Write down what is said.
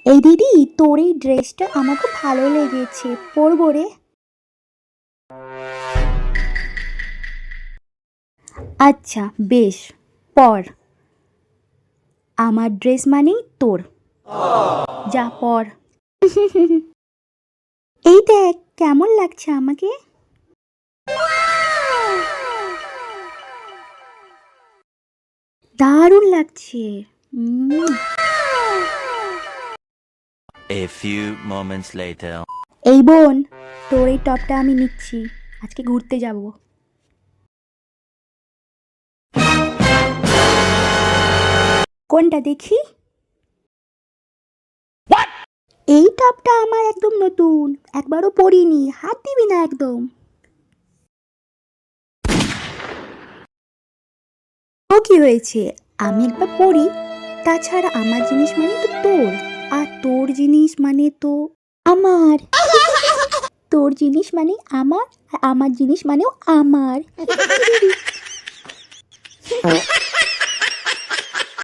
এই দিদি, তোর এই ড্রেসটা আমার খুব ভালো লেগেছে, পরবো রে। আচ্ছা বেশ, পর। আমার ড্রেস মানেই তোর, যা পর। এই দেখ কেমন লাগছে আমাকে। দারুণ লাগছে। A few moments later. এই বোন, তোর এই টপটা আমি নিচ্ছি, আজকে ঘুরতে যাব। কোনটা দেখি? এই টপটা আমার একদম নতুন, একবারও পরিনি, হাত দিবি না একদম। ও কি হয়েছে, আমি একবার পরি। তাছাড়া আমার জিনিস মানে তো তোর, আর তোর জিনিস মানে তো আমার। তোর জিনিস মানে আমার, আর আমার জিনিস মানেও আমার।